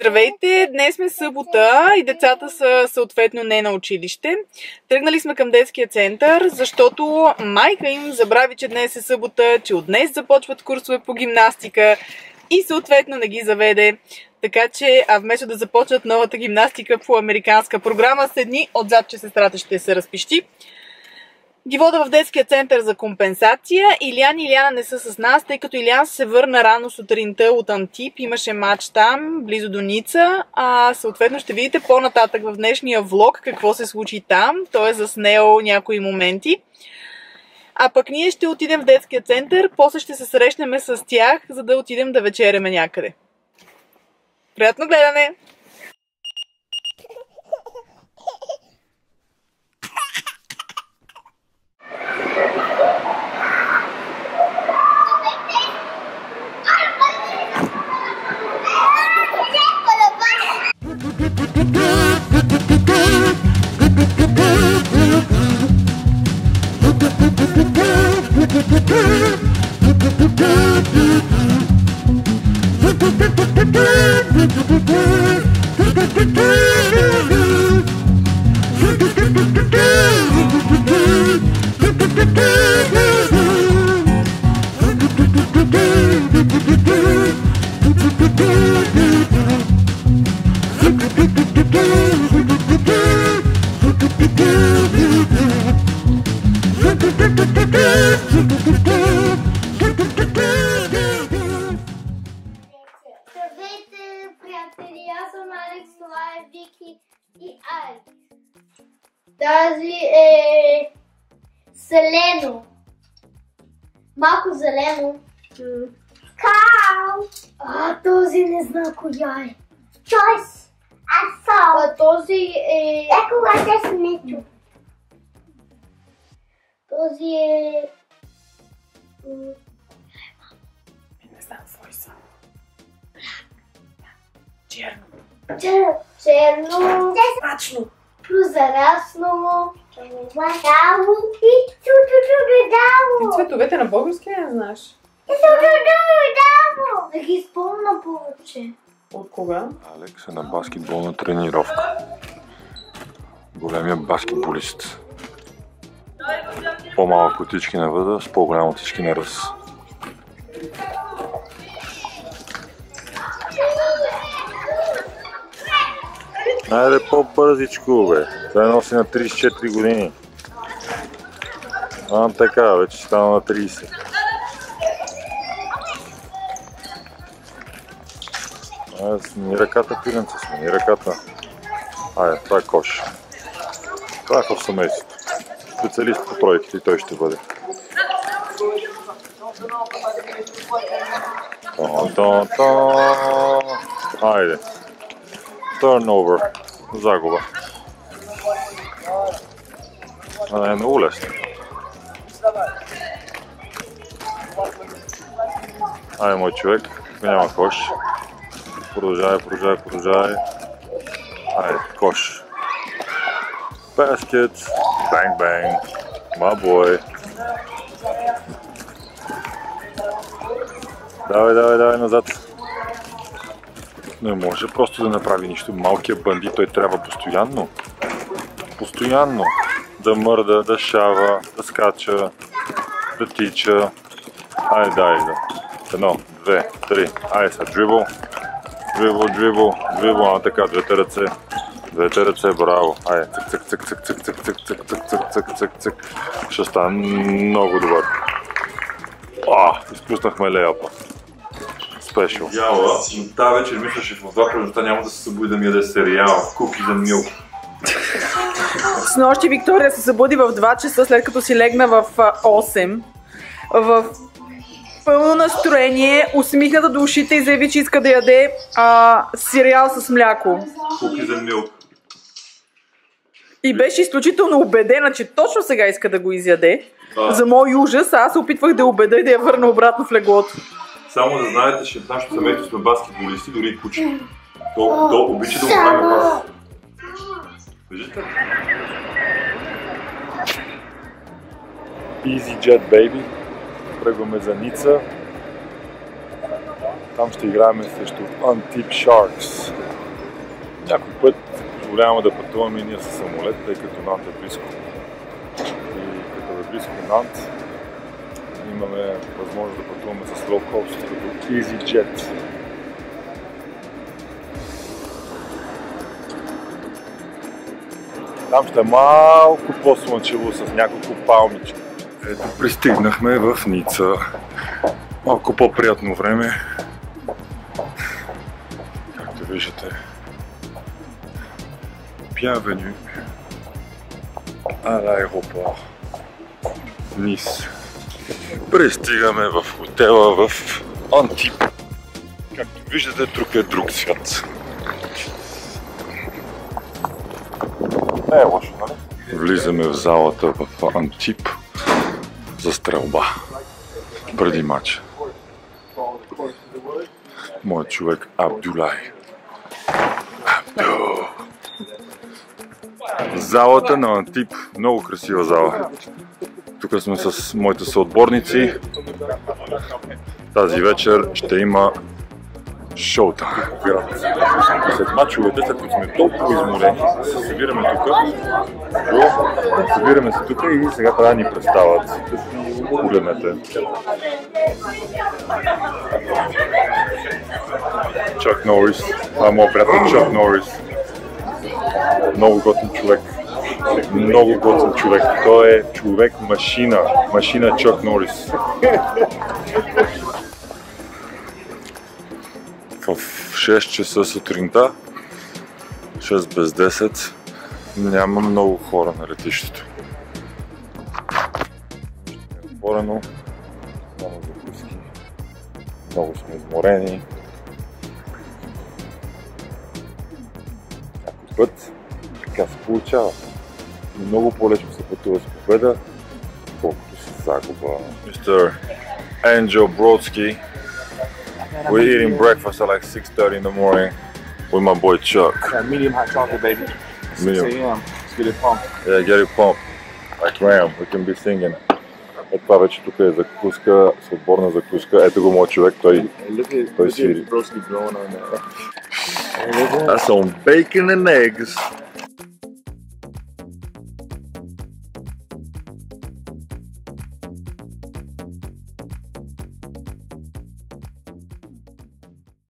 Здравейте! Днес сме събота и децата са съответно не на училище. Тръгнали сме към детския център, защото майка им забрави, че днес е събота, че от днес започват курсове по гимнастика и съответно не ги заведе. Така че, вместо да започнат новата гимнастика по американска програма, седни отзад, че сестрата ще се разпищи. Ги вода в детския център за компенсация. Илян и Иляна не са с нас, тъй като Илян се върна рано сутринта от Антип. Имаше матч там, близо до Ница. Съответно ще видите по-нататък в днешния влог какво се случи там. Той е заснел някои моменти. А пък ние ще отидем в детския център, после ще се срещнем с тях, за да отидем да вечеряме някъде. Приятно гледане! Здравейте, приятели! Аз съм Алекс, това е Вики и Алекс. Тази е зелено. Малко зелено. Кау! Този не знам коя е. Чойс! Асо! Този е... Еко лате смето. Този е... Не знам твой са. Черно. Черно. Мрачно. Прозрачно. Мадаво и чудо-чудо-даво. Цветовете на български не знаеш? Чудо-чудо-даво. Да ги спомня повече. От кога? Алекс е на баскетболна тренировка. Големия баскетболист. По-малък от всички на възраст, по-голям от всички на ръст. Айде по-бързичко, бе. Той носи на 34 години. Така, вече стана на 30. Смени ръката, пиленца, смени ръката. Айде, това е кош. Това е в семейството. Специалист по тройките и той ще бъде. Айде. Turnover. Загуба. Не е много лесно. Айде, мой човек. Няма кош. Продължай. Айде, кош. Basket. Bang, bang. My boy. Давай, назад. Не може просто да направи нищо. Малкият бандит, той трябва постоянно да мърда, да шава, да скача, да тича. Айде. 1, 2, 3. Айде са, дрибъл. Така, двете ръце, браво. Айде, цък. Ще стане много добър. Изпуснахме леяпа. Спешъл. Яла, но тази вечер мислеше в 2 през няма да се събуди да ми яде сериал. Cookies and Milk. Снощи Виктория се събуди в 2 часа, след като си легна в 8. В пълно настроение, усмихната до ушите и заяви, че иска да яде сериал с мляко. Cookies and Milk. И беше изключително убедена, че точно сега иска да го изяде. За мой ужас, аз се опитвах да я убеда и да я върна обратно в леглото. Само да знаете, че в нашото семейство сме баскетболисти, дори и куче. То обича да го правим пас. Виждате? EasyJet Baby. Тръгваме за Ница. Там ще играем срещу Antip Sharks. Някой път позволяваме да пътуваме и ние със самолет, тъй като Нант е близко. И като е близко Нант, имаме възможност да пътуваме с лоу-кост, като EasyJet. Там ще е малко по-слънчево с няколко палмички. Ето, пристигнахме в Ница. Малко по-приятно време. Както виждате. Bienvenue à l'aéroport Nice. Пристигаме в хотела в Антип. Както виждате, тук е друг свят. Не е лошо, нали? Влизаме в залата в Антип за стрелба преди матча. Моят човек Абдулай. Залата на Антип. Много красива зала. Тук сме с моите съотборници. Тази вечер ще има шоута. След мачовете, след като сме толкова изморени, се събираме се тук и сега трябва да ни представят. Погледнете. Чак Норис. Това е моят приятел Чак Норис. Много готин човек. Много готин човек. Той е човек-машина. Машина Чак Норис. В 6 часа сутринта, 6 без 10, няма много хора на летището. Е отворено, много закуски, много сме изморени. Някой път така се получава. Много по-лесно се пътува с победа, колкото с загуба. Мистер Angel Brodsky. We're eating breakfast at like 6:30 in the morning with my boy Chuck. Yeah, medium hot chocolate, baby. 6 a.m. Let's get it pumped. Yeah, get it pumped. Like Ram, we can be singing. Ето това вече тук е закуска, свободна закуска. Ето го моят човек, той свири. Broski growing on that. That's some bacon and eggs.